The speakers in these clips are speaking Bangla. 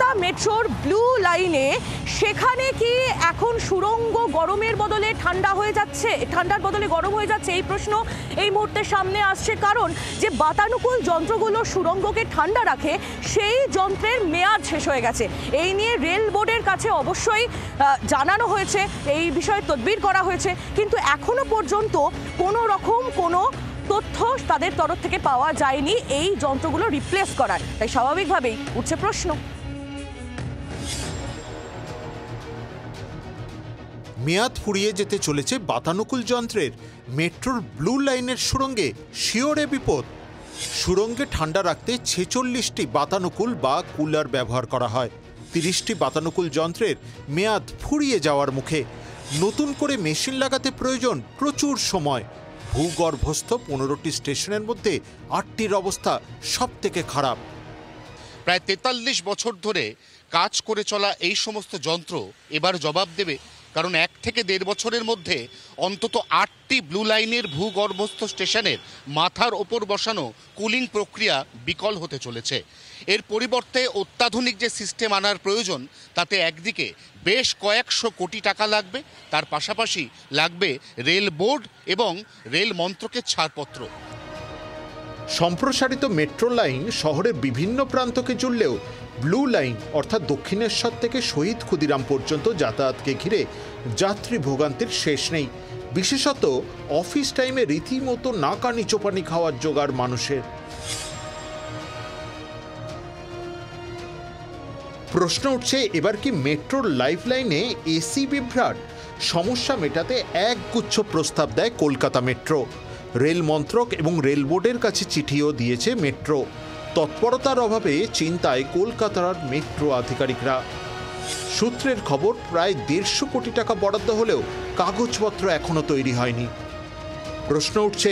কলকাতা মেট্রোর ব্লু লাইনে সেখানে কি এখন সুড়ঙ্গ গরমের বদলে ঠান্ডা হয়ে যাচ্ছে, ঠান্ডার বদলে গরম হয়ে যাচ্ছে? এই প্রশ্ন এই মুহূর্তে সামনে আসছে, কারণ যে বাতানুকূল যন্ত্রগুলো সুড়ঙ্গকে ঠান্ডা রাখে সেই যন্ত্রের মেয়াদ শেষ হয়ে গেছে। এই নিয়ে রেল বোর্ডের কাছে অবশ্যই জানানো হয়েছে, এই বিষয়ে তদবির করা হয়েছে, কিন্তু এখনো পর্যন্ত কোনো রকম কোনো তথ্য তাদের তরফ থেকে পাওয়া যায়নি এই যন্ত্রগুলো রিপ্লেস করার। তাই স্বাভাবিকভাবেই উঠছে প্রশ্ন। মেয়াদ ফুরিয়ে যেতে চলেছে বাতানুকূল যন্ত্রের। মেট্রোর ব্লু লাইনের সুড়ঙ্গে শিওরে বিপদ। সুড়ঙ্গে ঠান্ডা রাখতে 46টি বাতানুকূল বা কুলার ব্যবহার করা হয়। 30টি বাতানুকূল যন্ত্রের মেয়াদ ফুরিয়ে যাওয়ার মুখে। নতুন করে মেশিন লাগাতে প্রয়োজন প্রচুর সময়। ভূগর্ভস্থ 15টি স্টেশনের মধ্যে 8টির অবস্থা সব থেকে খারাপ। প্রায় 43 বছর ধরে কাজ করে চলা এই সমস্ত যন্ত্র এবার জবাব দেবে, কারণ 1 থেকে 1.5 বছরের মধ্যে অন্তত 8টি ব্লু লাইনের ভূগর্ভস্থ স্টেশনের মাথার ওপর বসানো কুলিং প্রক্রিয়া বিকল হতে চলেছে। এর পরিবর্তে অত্যাধুনিক যে সিস্টেম আনার প্রয়োজন, তাতে একদিকে বেশ কয়েকশো কোটি টাকা লাগবে, তার পাশাপাশি লাগবে রেল বোর্ড এবং রেল মন্ত্রকের ছাড়পত্র। সম্প্রসারিত মেট্রো লাইন শহরের বিভিন্ন প্রান্তকে জুড়লেও ব্লু লাইন অর্থাৎ দক্ষিণেশ্বর থেকে শহীদ ক্ষুদিরাম পর্যন্ত যাতায়াতকে ঘিরে যাত্রী ভোগান্তির শেষ নেই। বিশেষত অফিস টাইমে রীতিমতো নাকানি চোপানি খাওয়ার জোগাড় মানুষের। প্রশ্ন উঠছে, এবার কি মেট্রোর লাইফ লাইনে এসি বিভ্রাট? সমস্যা মেটাতে একগুচ্ছ প্রস্তাব দেয় কলকাতা মেট্রো। রেল মন্ত্রক এবং রেল বোর্ডের কাছে চিঠিও দিয়েছে মেট্রো। তৎপরতার অভাবে চিন্তায় কলকাতার মেট্রো আধিকারিকরা। সূত্রের খবর, প্রায় 150 কোটি টাকা বরাদ্দ হলেও কাগজপত্র এখনো তৈরি হয়নি। প্রশ্ন উঠছে,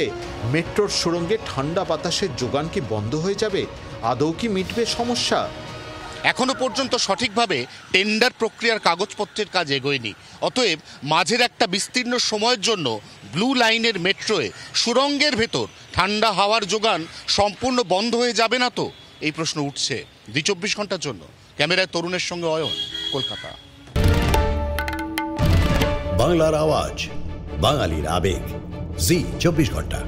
মেট্রোর সুড়ঙ্গে ঠান্ডা বাতাসের যোগান কি বন্ধ হয়ে যাবে? আদৌ কি মিটবে সমস্যা? এখনো পর্যন্ত সঠিকভাবে টেন্ডার প্রক্রিয়ার কাগজপত্রের কাজ এগোয়নি। অতএব মাঝের একটা বিস্তীর্ণ সময়ের জন্য ব্লু লাইনের মেট্রোয়ে সুড়ঙ্গের ভেতর ঠান্ডা হাওয়ার যোগান সম্পূর্ণ বন্ধ হয়ে যাবে না তো? এই প্রশ্ন উঠছে। 24 ঘন্টার জন্য ক্যামেরায় তরুণের সঙ্গে অয়ন, কলকাতা। বাংলার আওয়াজ, বাঙালির আবেগ, জি 24 ঘন্টা।